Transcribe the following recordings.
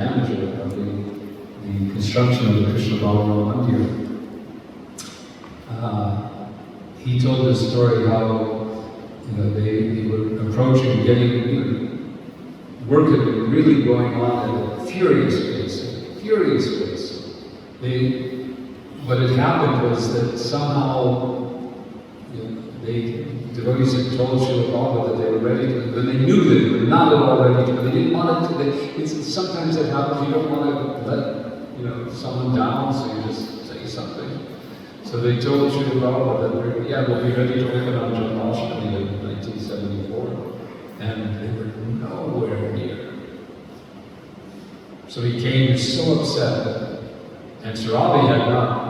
manager of the construction of the Krishna Balaram Mandir. He told the story how they were approaching, getting work had been really going on at a furious pace. What had happened was that somehow the devotees had told Srila Prabhupada that they were ready to, but they knew that they were not at all ready to, but they didn't want it to. Sometimes it happens, you don't want to let someone down, so you just say something. So they told Srila Prabhupada that we'll be ready to open on Janmashtami in 1974, and they were nowhere near. So he came so upset, and Srila had not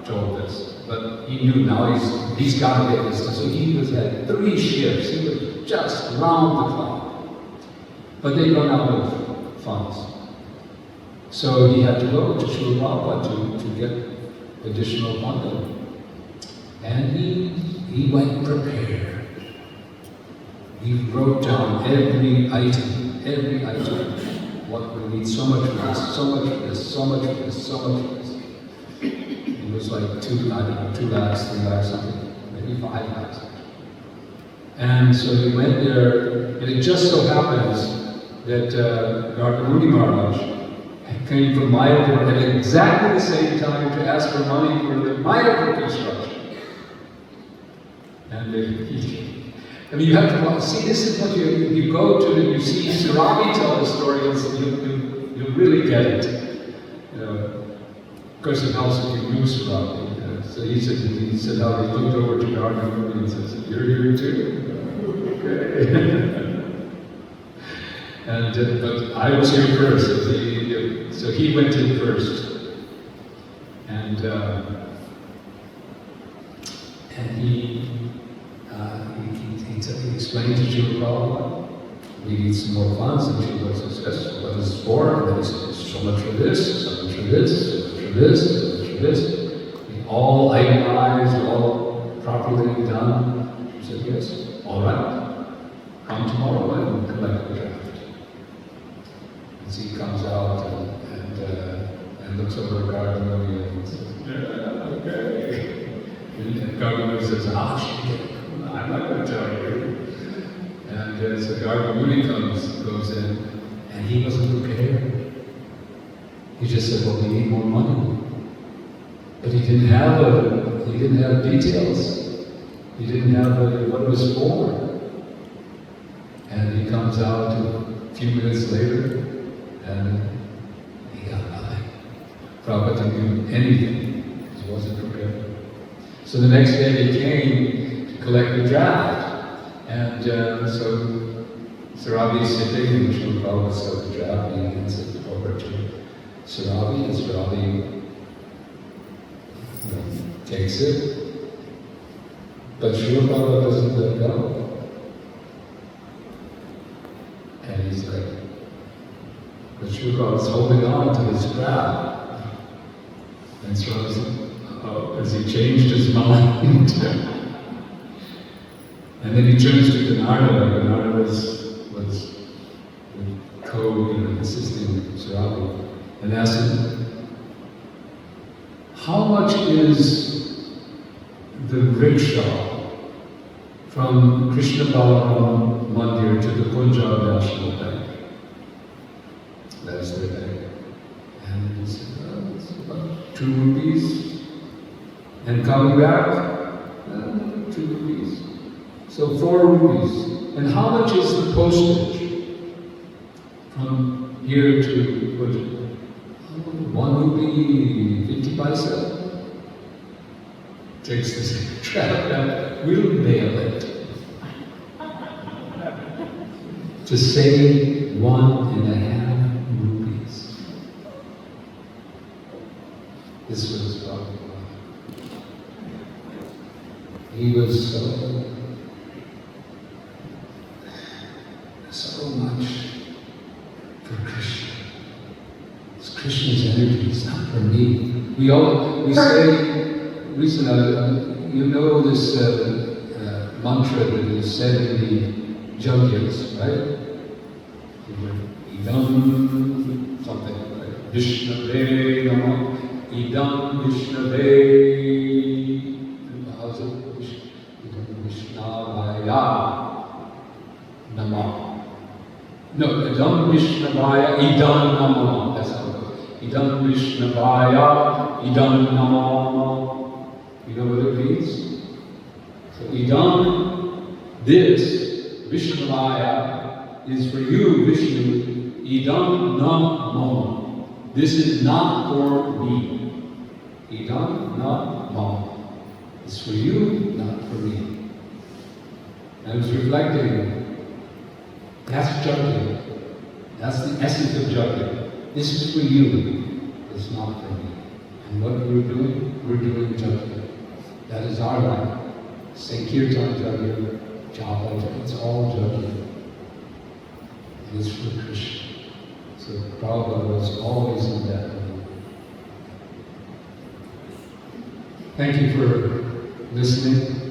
told this, but he knew now he's got to get this done. So he had 3 shifts, he was just round the clock. But they run out of funds. So he had to go to Srila Prabhupada to get additional funding. And he went prepared. He wrote down every item. What we need, so much for this, so much for this, so much for this, so much for this. It was like 2 lakhs, 3 lakhs, something, maybe 5 lakhs. And so he went there, and it just so happens that Gautamuni Maharaj came from Mayapur at exactly the same time to ask for money for the Mayapur construction. And you have to see, this is what you go to, and you see Sarabi tell the story, and you really get it. Of course, it helps if you knew Sarabi. So he said how he looked over to Gautamuni and said, "You're here too?" Okay. But I was here first, so he went in first. And he explained to Srila Prabhupada, we need some more funds, and Srila says, what is this for? And he said, so much for this, so much for this, so much for this, so much for this. All itemized, all properly done. She said, yes, all right. Come tomorrow and collect the draft. And so he comes out and looks over at Gautamuni and says, yeah, okay. And Gautamuni says, I'm not going to tell you. And so Gautamuni goes in, and he wasn't prepared. He just said, well, we need more money. But he didn't have details. He didn't have what it was for. And he comes out a few minutes later, and he got nothing. Prabhupada didn't do anything. He wasn't prepared. So the next day he came to collect the draft. And so Sarabi is sitting, and Srila Prabhupada said the draft, and he hands it over to Sarabi, and Sarabi takes it. But Srila Prabhupada doesn't let go. And he's like, but Srila Prabhupada's holding on to this draft. And Srila said, has he changed his mind? And then he turns to Ganarda. Ganarda was assisting Sarabi, and asks him, how much is the rickshaw from Krishna Balaram Mandir to the Punjab National Bank? That's the bank. And he said, it's about 2 rupees. And coming back, 2 rupees. So 4 rupees. And how much is the postage from here to Punjab? 1 rupee 50 paisa. Takes this trap and we'll mail it. To save 1.5 rupees. This was Prabhupada. He was so much for Krishna. It's Krishna's energy, it's not for me. We say, listen, you know this mantra that is said in the Jagyas, right? Idam something. Vishnave Namo, Idam Vishnave, how's it? Idam Vishnavaya Namo. No, Idam Vishnavaya, Idam Namo. That's how it goes. Idam Vishnavaya, Idam Namo. You know what it means? So Idam, this, Vishnavaya, is for you, Vishnu. Idam Namo. This is not for me. Idam Namo. It's for you, not for me. I was reflecting. That's juggling. That's the essence of juggling. This is for you. It's not for me. And what we're doing juggling. That is our life. Sankirtan juggling, japa juggling. It's all juggling. It is for Krishna. So Prabhupada was always in that mood. Thank you for listening.